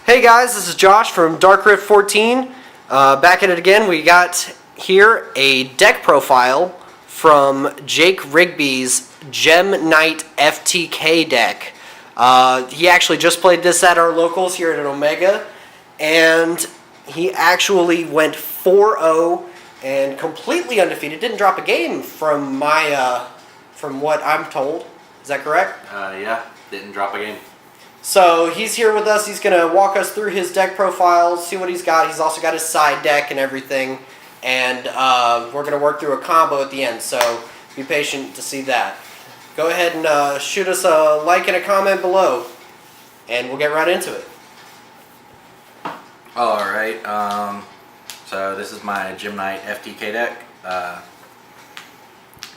Hey guys, this is Josh from Dark Rift 14. Back at it again. We got here a deck profile from Jake Rigby's Gem Knight FTK deck. He actually just played this at our locals here at an Omega, and he actually went 4-0 and completely undefeated. Didn't drop a game from from what I'm told. Is that correct? Yeah, didn't drop a game. So he's here with us. He's going to walk us through his deck profile, see what he's got. He's also got his side deck and everything. And we're going to work through a combo at the end, so be patient to see that. Go ahead and shoot us a like and a comment below, and we'll get right into it. Alright, so this is my Gem Knight FTK deck.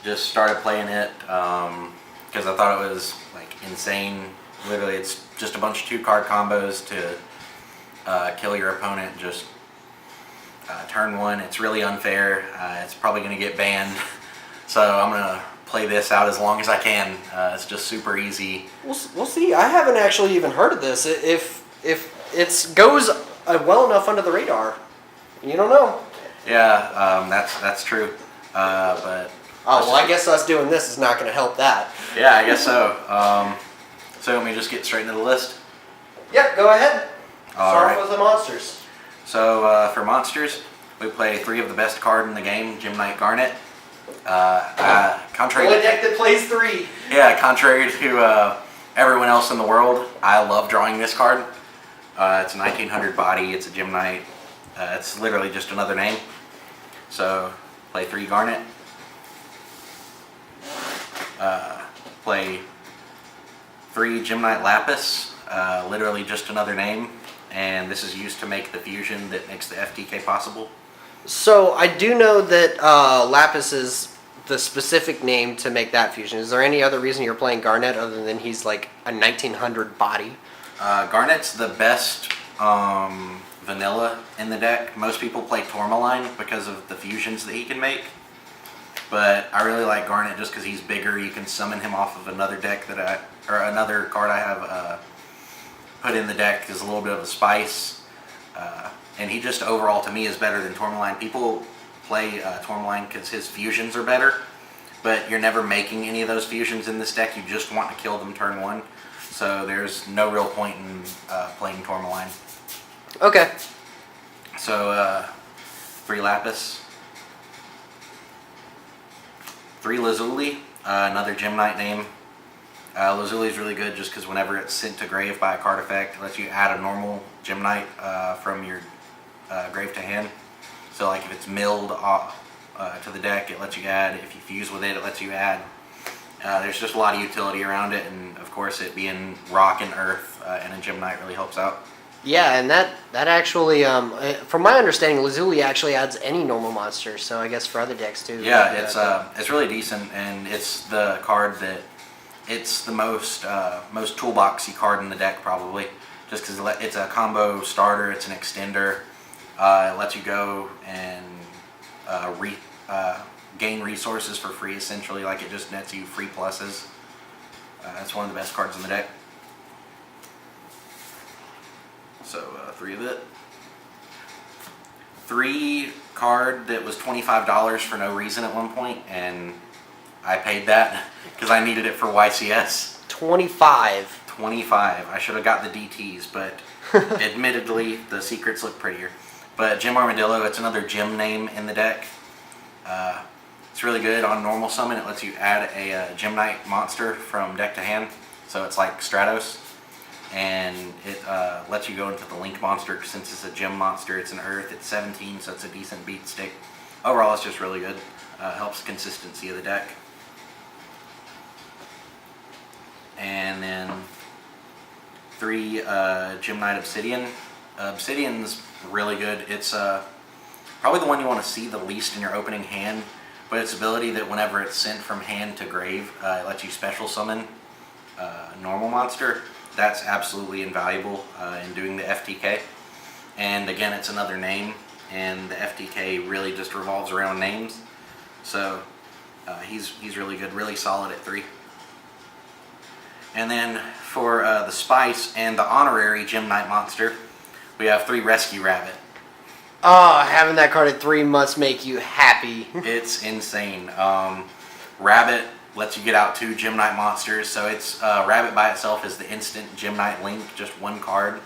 Just started playing it because I thought it was like insane. Literally, it's just a bunch of 2-card combos to kill your opponent just turn one. It's really unfair. It's probably going to get banned. So I'm going to play this out as long as I can. It's just super easy. We'll see. I haven't actually even heard of this. If it goes well enough under the radar, you don't know. Yeah, that's true. But oh, well, I guess us doing this is not going to help that. Yeah, I guess so. So let me just get straight into the list. Yep, go ahead. Alright. Start with the monsters. So for monsters, we play 3 of the best card in the game, Gem Knight Garnet. Contrary Only deck that plays 3. Yeah, contrary to everyone else in the world, I love drawing this card. It's a 1900 body. It's a Gem Knight. It's literally just another name. So play 3 Garnet. Play 3 Gem Knight Lapis, literally just another name, and this is used to make the fusion that makes the FTK possible. So I do know that Lapis is the specific name to make that fusion. Is there any other reason you're playing Garnet other than he's like a 1900 body? Garnet's the best vanilla in the deck. Most people play Tourmaline because of the fusions that he can make. But I really like Garnet just because he's bigger. You can summon him off of another deck another card I have put in the deck is a little bit of a spice. And he just overall to me is better than Tourmaline. People play Tourmaline because his fusions are better, but you're never making any of those fusions in this deck. You just want to kill them turn 1. So there's no real point in playing Tourmaline. Okay. So 3 Lapis. 3 Lazuli, another Gem Knight name. Lazuli is really good just because whenever it's sent to grave by a card effect, it lets you add a normal Gem Knight from your grave to hand. So like if it's milled to the deck, it lets you add. If you fuse with it, it lets you add. There's just a lot of utility around it, and of course it being rock and earth and a Gem Knight really helps out. Yeah, and that actually, from my understanding, Lazuli actually adds any normal monster, so I guess for other decks too. Yeah, it's really decent, and it's the card that it's the most toolboxy card in the deck probably, just because it's a combo starter, it's an extender, it lets you go and gain resources for free essentially, like it just nets you free pluses. It's one of the best cards in the deck. So 3 of it. 3 card that was $25 for no reason at one point, and I paid that because I needed it for YCS. 25. 25. I should have got the DTs, but admittedly the secrets look prettier. But Gem Armadillo, it's another gem name in the deck. It's really good on normal summon. It lets you add a Gem Knight monster from deck to hand, so it's like Stratos. And it lets you go into the Link monster since it's a gem monster. It's an earth, it's 17, so it's a decent beat stick. Overall, it's just really good. Helps consistency of the deck. And then 3 Gem Knight Obsidian. Obsidian's really good. It's probably the one you want to see the least in your opening hand, but its ability that whenever it's sent from hand to grave, it lets you special summon a normal monster. That's absolutely invaluable in doing the FTK. And again, it's another name, and the FTK really just revolves around names. So he's really good, really solid at 3. And then for the Spice and the honorary Gem Knight monster, We have 3 Rescue Rabbit. Oh, having that card at 3 must make you happy. It's insane. Rabbit lets you get out 2 Gym Knight monsters, so it's Rabbit by itself is the instant Gym Knight link, just 1 card.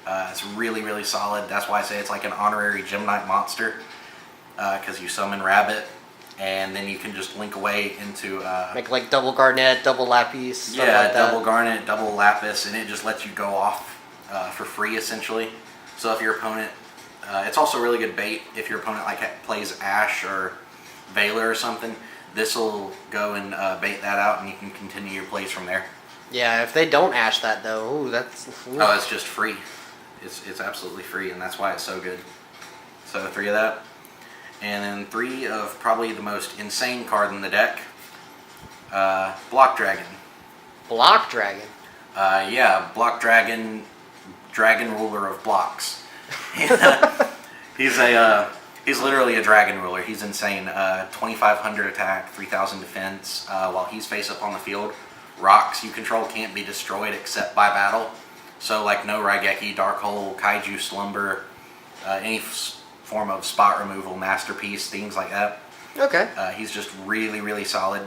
It's really, really solid. That's why I say it's like an honorary Gym Knight monster, because you summon Rabbit, and then you can just link away into... Make like double Garnet, double Lapis, stuff yeah, like that. double Garnet, double Lapis, and it just lets you go off for free, essentially. So if your opponent... it's also really good bait if your opponent like plays Ash or Valor or something. This will go and bait that out, and you can continue your plays from there. Yeah, if they don't Ash that though, ooh, that's... Ooh. Oh, it's just free. It's absolutely free, and that's why it's so good. So 3 of that. And then 3 of probably the most insane card in the deck. Block Dragon. Block Dragon? Yeah, Block Dragon, Dragon Ruler of Blocks. He's literally a Dragon Ruler. He's insane. 2,500 attack, 3,000 defense. While he's face up on the field, rocks you control can't be destroyed except by battle. So like no Raigeki, Dark Hole, Kaiju Slumber, any form of spot removal, Masterpiece, things like that. Okay. He's just really, really solid.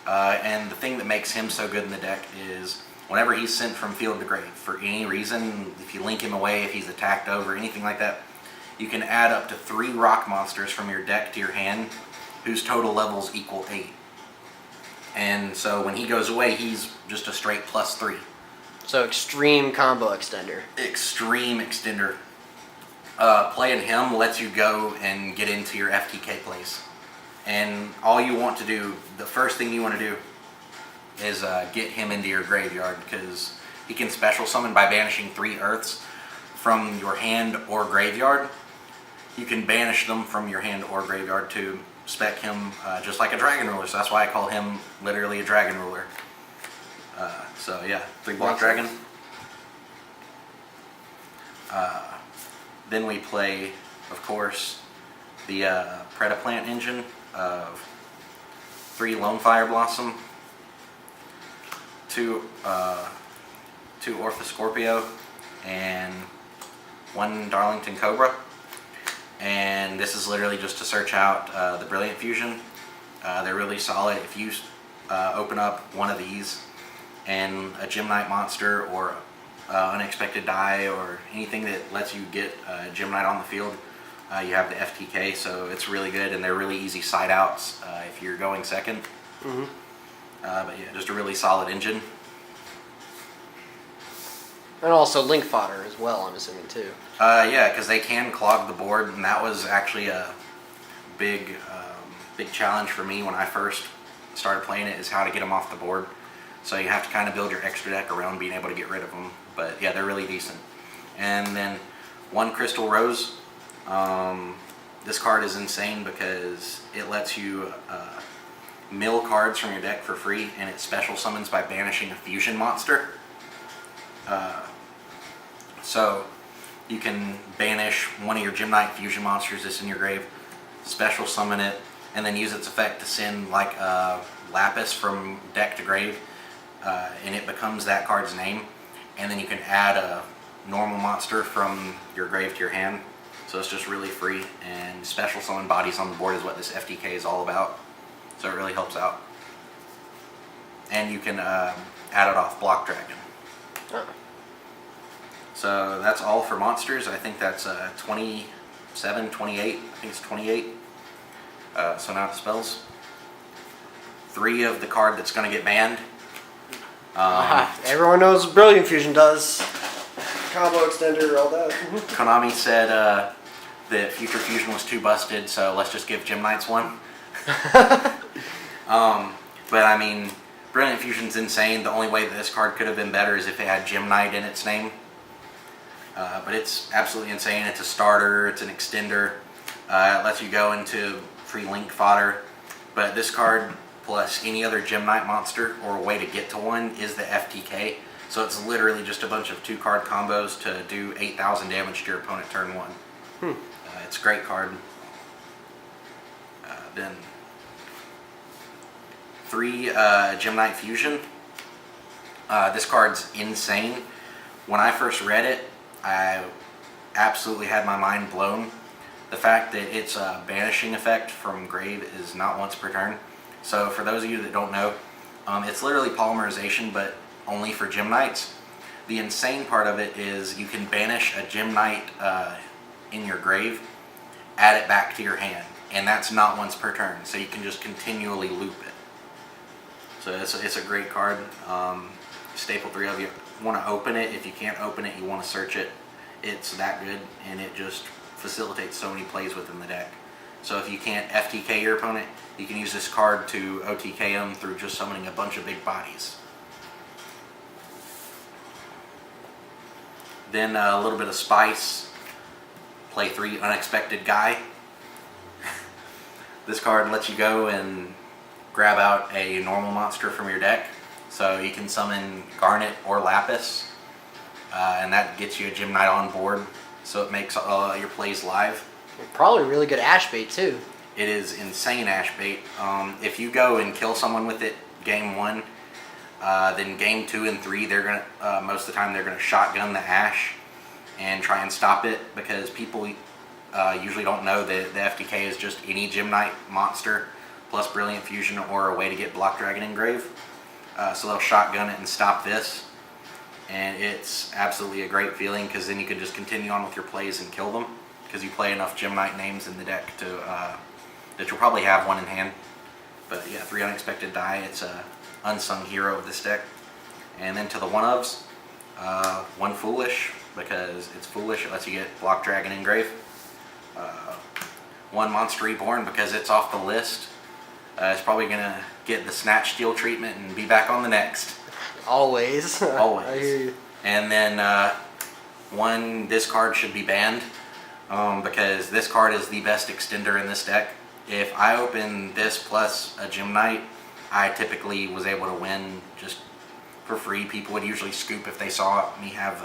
And the thing that makes him so good in the deck is whenever he's sent from field to grave, for any reason, if you link him away, if he's attacked over, anything like that, you can add up to 3 rock monsters from your deck to your hand whose total levels equal 8. And so when he goes away, he's just a straight +3. So extreme combo extender. Extreme extender. Playing him lets you go and get into your FTK plays. And all you want to do, the first thing you want to do is get him into your graveyard, because he can special summon by banishing 3 Earths from your hand or graveyard. You can banish them from your hand or graveyard to spec him just like a Dragon Ruler. So that's why I call him literally a Dragon Ruler. So yeah, 3 Block Dragon. Then we play, of course, the Predaplant engine of 3 Lone Fire Blossom, 2 Orthoscorpio, and 1 Darlington Cobra. And this is literally just to search out the Brilliant Fusion. They're really solid. If you open up one of these and a Gym Knight monster or unexpected die or anything that lets you get Gym Knight on the field, you have the FTK, so it's really good, and they're really easy side outs if you're going second. Mm-hmm. But yeah, just a really solid engine. And also link fodder as well, I'm assuming too. Yeah, because they can clog the board, and that was actually a big challenge for me when I first started playing it, is how to get them off the board. So you have to kind of build your extra deck around being able to get rid of them. But yeah, they're really decent. And then 1 Crystal Rose. This card is insane because it lets you mill cards from your deck for free, and it special summons by banishing a fusion monster. So you can banish one of your Gym Knight fusion monsters that's in your grave, special summon it, and then use its effect to send like Lapis from deck to grave, and it becomes that card's name. And then you can add a normal monster from your grave to your hand. So it's just really free, and special summon bodies on the board is what this FTK is all about. So it really helps out. And you can add it off Block Dragon. Oh. So that's all for monsters. I think that's 27, 28. I think it's 28. So now the spells. 3 of the card that's going to get banned. Everyone knows what Brilliant Fusion does. Combo extender, all that. Konami said that Future Fusion was too busted, so let's just give Gym Knights one. But I mean, Brilliant Fusion's insane. The only way that this card could have been better is if it had Gym Knight in its name. But it's absolutely insane. It's a starter, it's an extender. It lets you go into free link fodder. But this card, plus any other Gym Knight monster or a way to get to one, is the FTK. So it's literally just a bunch of 2-card combos to do 8,000 damage to your opponent turn 1. It's a great card. Then 3 Gym Knight Fusion. This card's insane. When I first read it, I absolutely had my mind blown. The fact that its banishing effect from grave is not once per turn. So for those of you that don't know, it's literally polymerization, but only for Gem Knights. The insane part of it is you can banish a Gem Knight in your grave, add it back to your hand, and that's not once per turn. So you can just continually loop it. So it's a great card. Staple 3 of you want to open it. If you can't open it, you want to search it. It's that good, and it just facilitates so many plays within the deck. So if you can't FTK your opponent, you can use this card to OTK them through just summoning a bunch of big bodies. Then a little bit of spice. Play 3 Unexpected Guy. This card lets you go and grab out a normal monster from your deck. So you can summon Garnet or Lapis, and that gets you a Gem Knight on board. So it makes your plays live. Probably really good ash bait too. It is insane ash bait. If you go and kill someone with it game 1, then game 2 and 3, they're gonna most of the time they're gonna shotgun the ash and try and stop it, because people usually don't know that the FTK is just any Gem Knight monster plus Brilliant Fusion or a way to get Block Dragon Engrave. So they'll shotgun it and stop this, and it's absolutely a great feeling, because then you can just continue on with your plays and kill them, because you play enough Gem Knight names in the deck to that you'll probably have one in hand. But yeah, 3 Unexpected Die. It's a unsung hero of this deck. And then to the one-ofs, 1 Foolish, because it's foolish. It lets you get Block Dragon Engrave. 1 Monster Reborn, because it's off the list. It's probably gonna get the Snatch Steal treatment and be back on the next. Always. Always. I hear you. And then 1, this card should be banned, because this card is the best extender in this deck. If I open this plus a Gem Knight, I typically was able to win just for free. People would usually scoop if they saw me have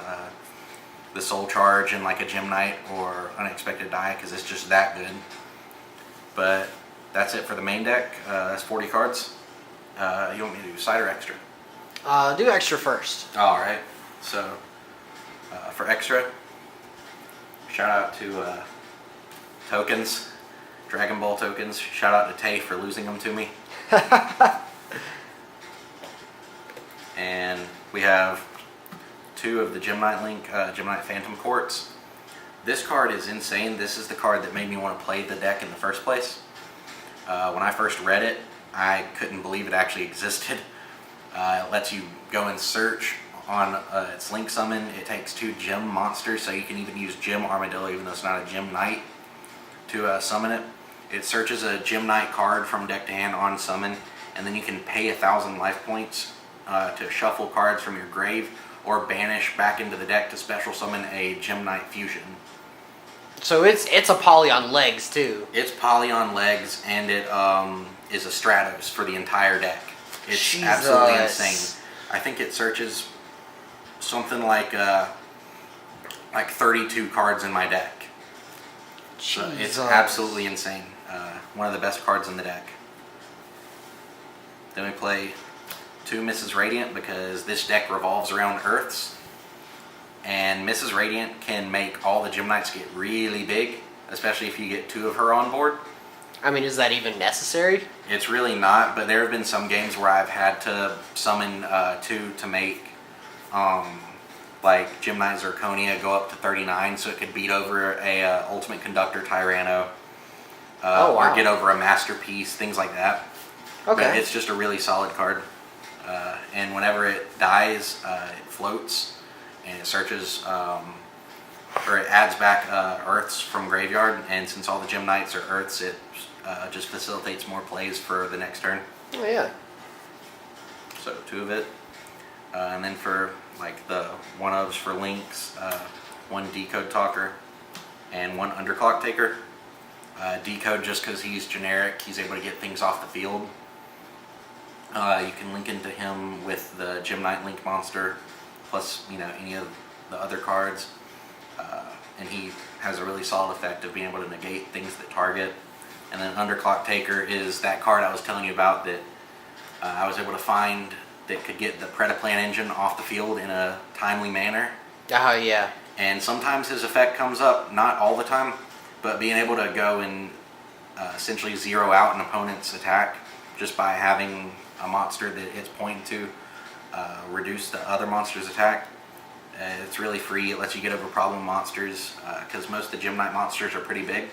the Soul Charge and like a Gem Knight or Unexpected Die, because it's just that good. But that's it for the main deck. That's 40 cards. You want me to do side or extra? Do extra first. Alright, so for extra, shout out to tokens, Dragon Ball tokens. Shout out to Tay for losing them to me. And we have 2 of the Gem Knight Link, Gem Knight Phantom Quartz. This card is insane. This is the card that made me want to play the deck in the first place. When I first read it, I couldn't believe it actually existed. It lets you go and search on its Link Summon. It takes 2 Gem monsters, so you can even use Gem Armadillo, even though it's not a Gem Knight, to summon it. It searches a Gem Knight card from deck to hand on summon, and then you can pay 1,000 life points to shuffle cards from your grave or banish back into the deck to special summon a Gem Knight Fusion. So it's a poly on legs too. It's poly on legs, and it is a Stratos for the entire deck. It's Jesus. absolutely insane. I think it searches something like 32 cards in my deck. So it's absolutely insane. One of the best cards in the deck. Then we play 2 Mrs. Radiant, because this deck revolves around Earths. And Mrs. Radiant can make all the Gem Knights get really big, especially if you get 2 of her on board. I mean, is that even necessary? It's really not, but there have been some games where I've had to summon 2 to make like Gem Knight Zirconia go up to 39, so it could beat over a Ultimate Conductor Tyranno, or get over a Masterpiece, things like that. Okay. But it's just a really solid card. And whenever it dies, it floats, and it searches, or it adds back Earths from graveyard, and since all the Gem Knights are Earths, it just facilitates more plays for the next turn. Oh yeah. So 2 of it. And then for like the one-ofs for Links, 1 Decode Talker and 1 Underclock Taker. Decode just because he's generic, he's able to get things off the field. You can link into him with the Gem Knight Link monster, plus any of the other cards, and he has a really solid effect of being able to negate things that target. And then Underclock Taker is that card I was telling you about that I was able to find that could get the Predaplan engine off the field in a timely manner. Oh yeah. And sometimes his effect comes up, not all the time, but being able to go and essentially zero out an opponent's attack just by having a monster that it's pointing to reduce the other monster's attack. It's really free. It lets you get over problem monsters because most of the Gem Knight monsters are pretty big.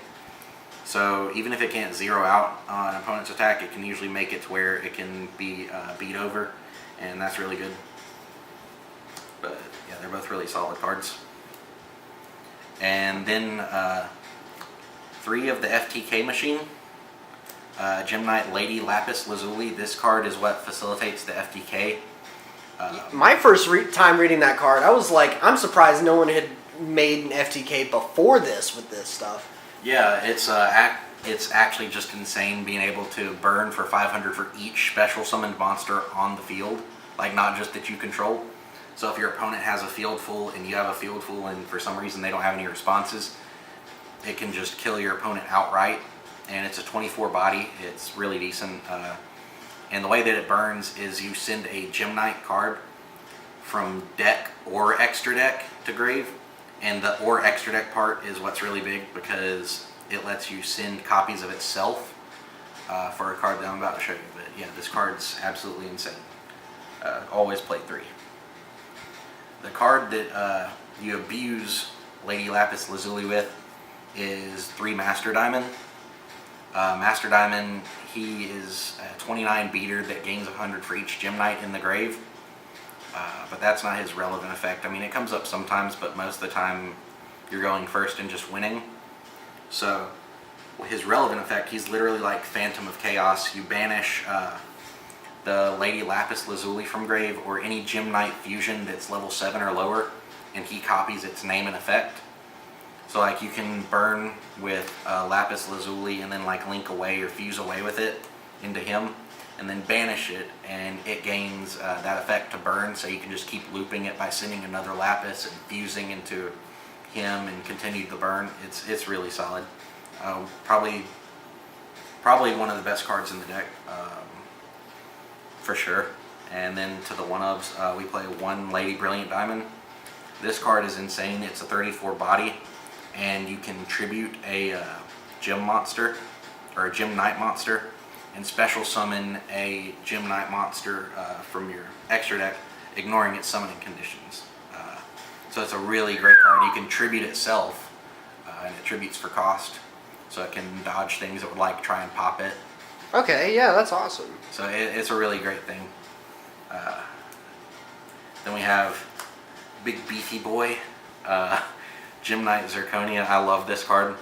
So even if it can't zero out an opponent's attack, it can usually make it to where it can be beat over, and that's really good. But yeah, they're both really solid cards. And then 3 of the FTK machine. Gem Knight Lady Lapis Lazuli. This card is what facilitates the FTK. My first time reading that card, I was like, I'm surprised no one had made an FTK before this with this stuff. Yeah, it's actually just insane being able to burn for 500 for each special summoned monster on the field, like not just that you control. So if your opponent has a field full and you have a field full and for some reason they don't have any responses, it can just kill your opponent outright. And it's a 24 body. It's really decent. And the way that it burns is you send a Gem Knight card from deck or extra deck to grave. And the or extra deck part is what's really big because it lets you send copies of itself for a card that I'm about to show you. But yeah, this card's absolutely insane. Always play 3. The card that you abuse Lady Lapis Lazuli with is 3 Master Diamond. Master Diamond, he is a 29 beater that gains 100 for each Gem Knight in the grave. But that's not his relevant effect. I mean, it comes up sometimes, but most of the time you're going first and just winning. So his relevant effect, he's literally like Phantom of Chaos. You banish the Lady Lapis Lazuli from grave or any Gem Knight fusion that's level 7 or lower, and he copies its name and effect. So like you can burn with Lapis Lazuli and then like link away or fuse away with it into him and then banish it, and it gains that effect to burn, so you can just keep looping it by sending another Lapis and fusing into him and continue the burn. It's really solid. Probably one of the best cards in the deck, for sure. And then to the one-ofs, we play 1 Lady Brilliant Diamond. This card is insane. It's a 34 body. And you can tribute a gem monster or a Gem Knight monster and special summon a Gem Knight monster from your extra deck, ignoring its summoning conditions. So it's a really great card. You can tribute itself, and it tributes for cost, so it can dodge things that would like try and pop it. Okay, yeah, that's awesome. So it's a really great thing. Then we have Big Beefy Boy. Gem Knight Zirconia. I love this card.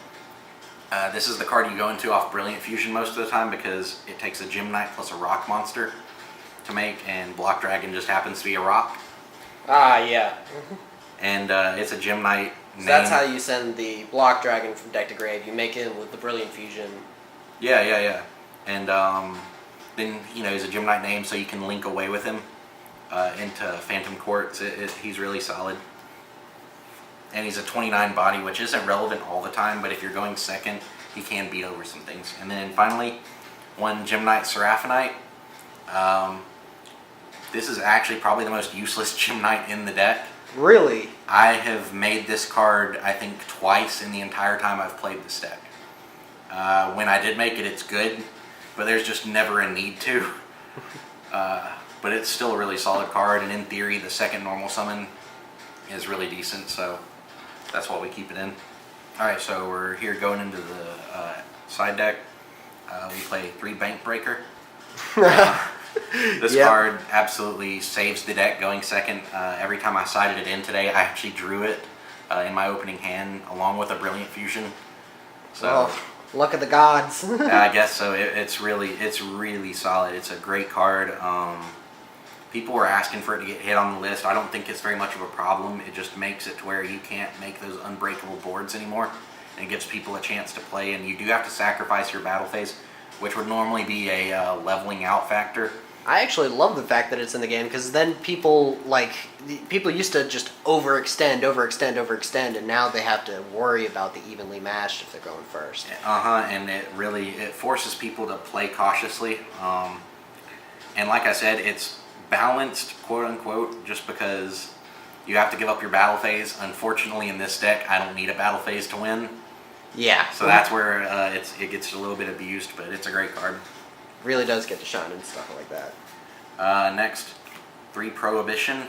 This is the card you go into off Brilliant Fusion most of the time because it takes a Gem Knight plus a rock monster to make, and Block Dragon just happens to be a rock. Ah, yeah. And it's a Gem Knight name. So that's how you send the Block Dragon from deck to grave. You make it with the Brilliant Fusion. Yeah. And then, he's a Gem Knight name, so you can link away with him into Phantom Quartz. He's really solid. And he's a 29 body, which isn't relevant all the time, but if you're going second, he can beat over some things. And then finally, 1 Gem Knight Seraphonite. This is actually probably the most useless Gem Knight in the deck. Really? I have made this card, I think, twice in the entire time I've played this deck. When I did make it, it's good, but there's just never a need to. But it's still a really solid card, and in theory, the second normal summon is really decent, so that's why we keep it in. Alright, so we're here going into the side deck. We play 3 Bank Breaker. This card absolutely saves the deck going second. Every time I sided it in today, I actually drew it in my opening hand along with a Brilliant Fusion. So luck of the gods. I guess so. It's really solid. It's a great card. People were asking for it to get hit on the list. I don't think it's very much of a problem. It just makes it to where you can't make those unbreakable boards anymore. And it gives people a chance to play. And you do have to sacrifice your battle phase, which would normally be a leveling out factor. I actually love the fact that it's in the game, because then people used to just overextend, and now they have to worry about the evenly matched if they're going first. And it forces people to play cautiously. And like I said, it's balanced, quote unquote, just because you have to give up your battle phase. Unfortunately, in this deck, I don't need a battle phase to win. Yeah. So that's where it gets a little bit abused, but it's a great card. Really does get to shine and stuff like that. Next, 3 Prohibition.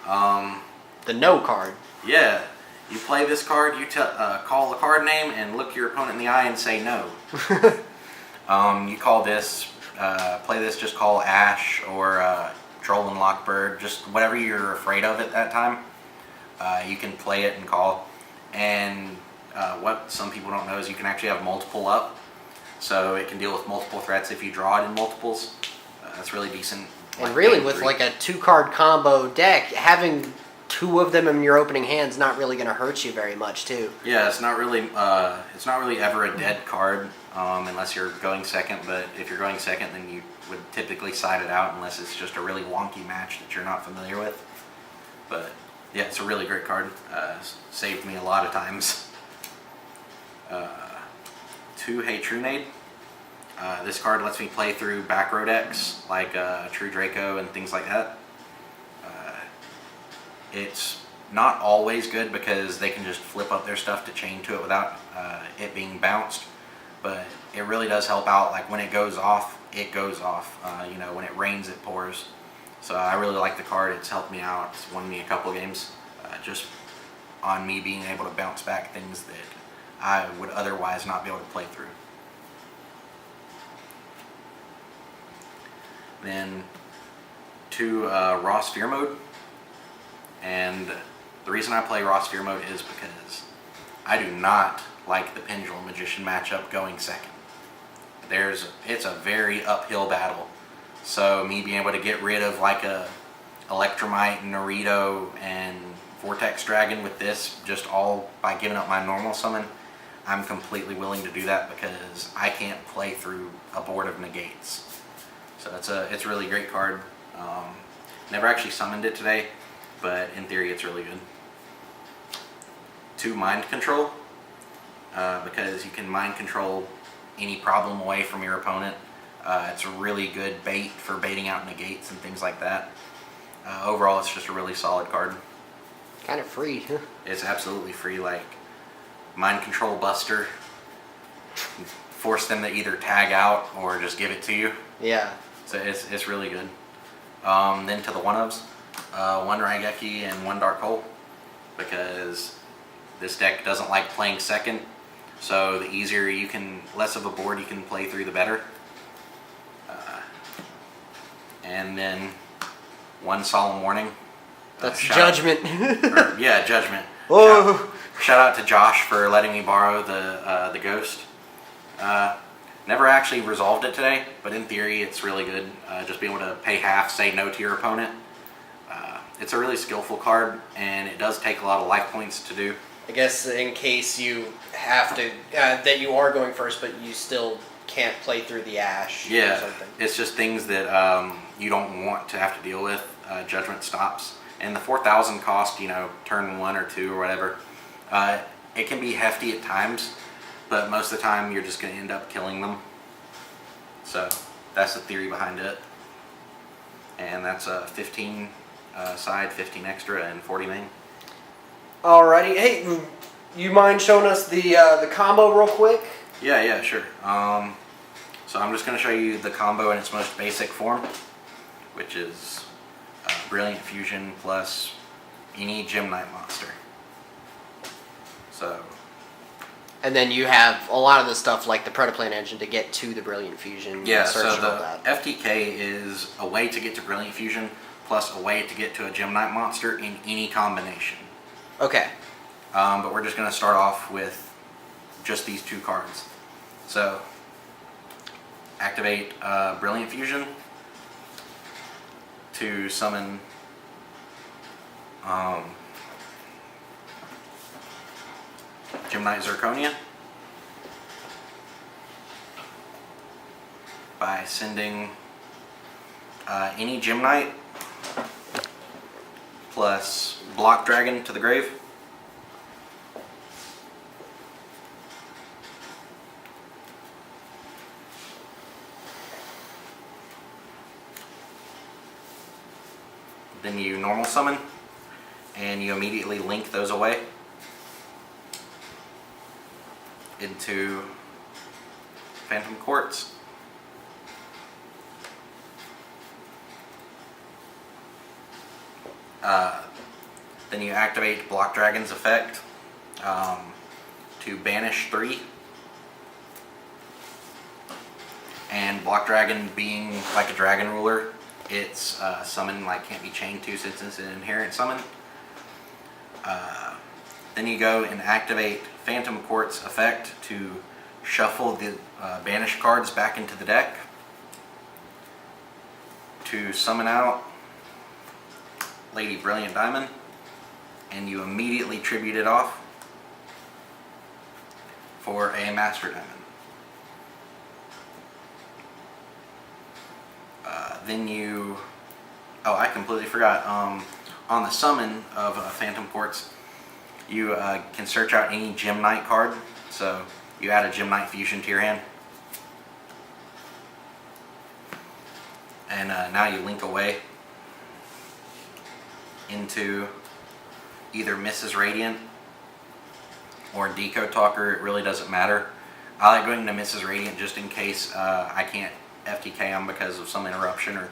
The no card. Yeah, you play this card, you call the card name and look your opponent in the eye and say no. You call this, play this, just call Ash or Troll and Lockbird, just whatever you're afraid of at that time. You can play it and call. And what some people don't know is you can actually have multiple up. So it can deal with multiple threats if you draw it in multiples. That's really decent. And really, with like a 2-card combo deck, having 2 of them in your opening hand's not really going to hurt you very much, too. Yeah, it's not really ever a dead card unless you're going second. But if you're going second, then you would typically side it out unless it's just a really wonky match that you're not familiar with. But yeah, it's a really great card. Saved me a lot of times. 2 Hey Trunade. This card lets me play through back row decks like True Draco and things like that. It's not always good because they can just flip up their stuff to chain to it without it being bounced, but it really does help out. Like when it goes off, it goes off. You know, when it rains, it pours. So I really like the card. It's helped me out. It's won me a couple games just on me being able to bounce back things that I would otherwise not be able to play through. Then 2 Raw Sphere Mode. And the reason I play Raw Sphere Mode is because I do not like the Pendulum Magician matchup going second. It's a very uphill battle. So me being able to get rid of like a Electromite, Naruto, and Vortex Dragon with this, just all by giving up my normal summon, I'm completely willing to do that because I can't play through a board of negates. So it's a really great card. Never actually summoned it today, but in theory it's really good. 2 Mind Control, because you can mind control any problem away from your opponent. It's a really good bait for baiting out negates and things like that. Overall, it's just a really solid card. Kind of free. It's absolutely free, like Mind Control Buster. Force them to either tag out or just give it to you. Yeah. So it's really good. Then to the 1-ofs, 1 Raigeki and 1 Dark Hole, because this deck doesn't like playing second. So the easier less of a board you can play through, the better. And then 1 Solemn Warning. That's Judgment. Judgment. Oh. Shout out to Josh for letting me borrow the Ghost. Never actually resolved it today, but in theory it's really good. Just being able to pay half, say no to your opponent. It's a really skillful card, and it does take a lot of life points to do. I guess in case you have to, that you are going first, but you still can't play through the Ash or something. It's just things that you don't want to have to deal with. Judgment stops. And the 4,000 cost, turn 1 or 2 or whatever, it can be hefty at times, but most of the time you're just going to end up killing them. So that's the theory behind it. And that's 15 side, 15 extra, and 40 main. Alrighty. Hey, you mind showing us the combo real quick? Yeah, sure. So I'm just going to show you the combo in its most basic form, which is Brilliant Fusion plus any Gem Knight monster. So. And then you have a lot of the stuff like the Protoplan engine to get to the Brilliant Fusion. Yeah, so the FTK is a way to get to Brilliant Fusion plus a way to get to a Gem Knight monster in any combination. Okay. But we're just going to start off with just these 2 cards. So, activate Brilliant Fusion to summon Gem Knight Zirconia by sending any Gem Knight plus Block Dragon to the grave. Then you normal summon and you immediately link those away into Phantom Quartz. Then you activate Block Dragon's effect to banish 3. And Block Dragon being like a dragon ruler, its summon can't be chained to since it's an inherent summon. Then you go and activate Phantom Quartz effect to shuffle the banished cards back into the deck to summon out Lady Brilliant Diamond, and you immediately tribute it off for a Master Diamond. Then you... Oh, I completely forgot. On the summon of Phantom Quartz, you can search out any Gem Knight card. So you add a Gem Knight Fusion to your hand. And now you link away into either Mrs. Radiant or Decode Talker. It really doesn't matter. I like going to Mrs. Radiant just in case I can't FTK them because of some interruption or,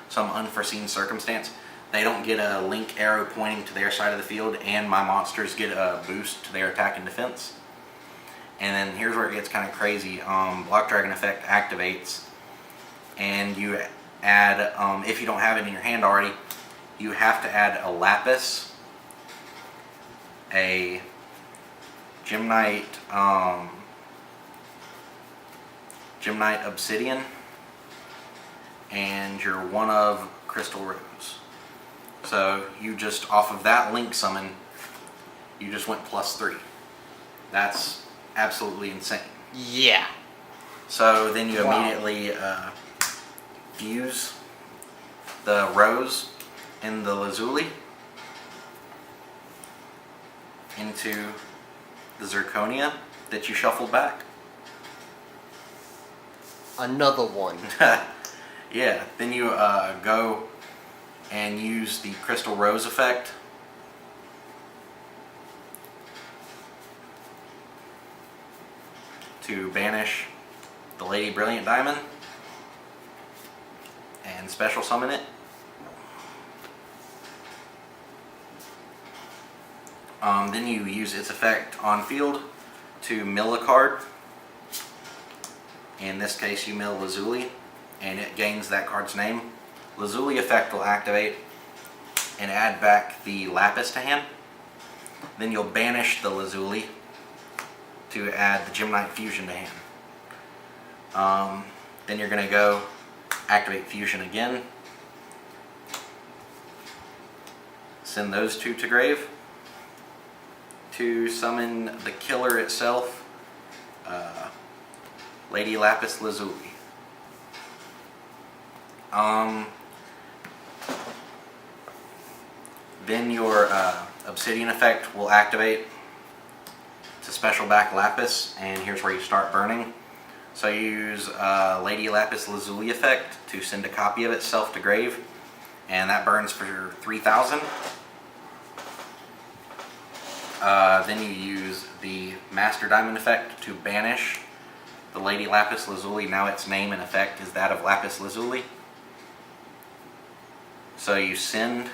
some unforeseen circumstance. They don't get a link arrow pointing to their side of the field, and my monsters get a boost to their attack and defense. And then here's where it gets kind of crazy. Block Dragon effect activates, and you add, if you don't have it in your hand already, you have to add a Lapis, a Gem Knight Obsidian, and your one of Crystal Rose. So you just, off of that link summon, you just went +3. That's absolutely insane. Yeah. So then you immediately fuse the Rose and the Lazuli into the Zirconia that you shuffled back. Another one. Yeah, then you go and use the Crystal Rose effect to banish the Lady Brilliant Diamond and special summon it. Then you use its effect on field to mill a card. In this case, you mill Lazuli, and it gains that card's name. Lazuli effect will activate and add back the Lapis to hand. Then you'll banish the Lazuli to add the Gem Knight Fusion to hand. Then you're going to go activate Fusion again. Send those 2 to grave to summon the killer itself, Lady Lapis Lazuli. Then your Obsidian effect will activate to special back Lapis, and here's where you start burning. So you use Lady Lapis Lazuli effect to send a copy of itself to grave, and that burns for 3,000. Then you use the Master Diamond effect to banish the Lady Lapis Lazuli. Now its name and effect is that of Lapis Lazuli. So you send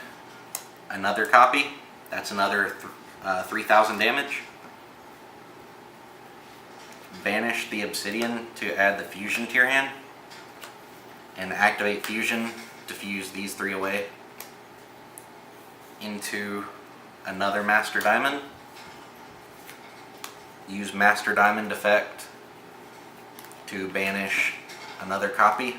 another copy. That's another 3,000 damage. Banish the Obsidian to add the Fusion to your hand. And activate Fusion to fuse these 3 away into another Master Diamond. Use Master Diamond effect to banish another copy,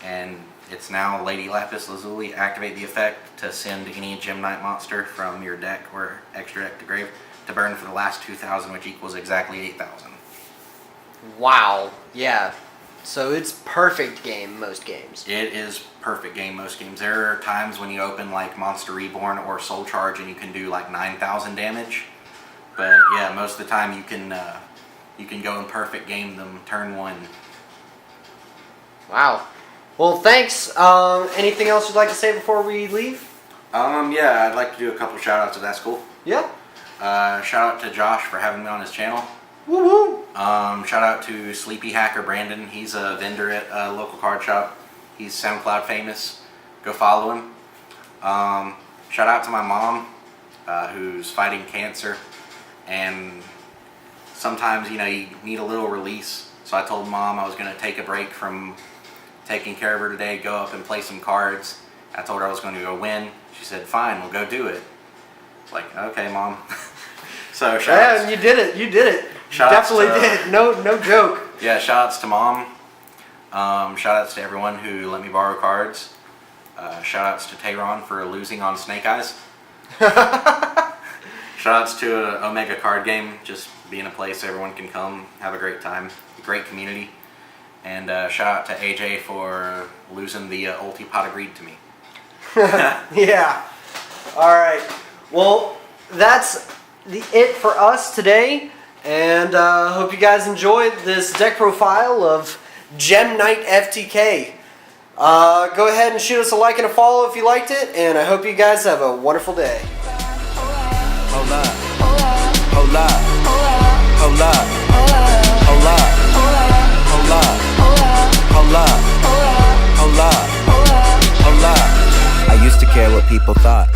and it's now Lady Lapis Lazuli. Activate the effect to send any Gem Knight monster from your deck or extra deck to grave to burn for the last 2,000, which equals exactly 8,000. Wow. Yeah. So it's perfect game most games. It is perfect game most games. There are times when you open like Monster Reborn or Soul Charge and you can do like 9,000 damage, but yeah, most of the time you can go and perfect game them turn 1. Wow. Well, thanks. Anything else you'd like to say before we leave? Yeah, I'd like to do a couple shout outs if that's cool. Yeah. Shout out to Josh for having me on his channel. Woo woo. Shout out to Sleepy Hacker Brandon. He's a vendor at a local card shop. He's SoundCloud famous. Go follow him. Shout out to my mom, who's fighting cancer, and sometimes you need a little release. So I told Mom I was going to take a break from taking care of her today, go up and play some cards. I told her I was going to go win. She said, "Fine, we'll go do it." It's like, okay, Mom. So shout outs. You did it. You did it. Shout outs Definitely did. No joke. Yeah, shout outs to Mom. Shout outs to everyone who let me borrow cards. Shout outs to Tayron for losing on Snake Eyes. Shout outs to Omega Card Game, just being a place everyone can come, have a great time, great community. And shout out to AJ for losing the ulti pot of greed to me. Yeah. All right. Well, that's it for us today. And hope you guys enjoyed this deck profile of Gem Knight FTK. Go ahead and shoot us a like and a follow if you liked it, and I hope you guys have a wonderful day. Hold up, hold up, hold up, hold up, hold up, hold up, hold up, hold up. I used to care what people thought.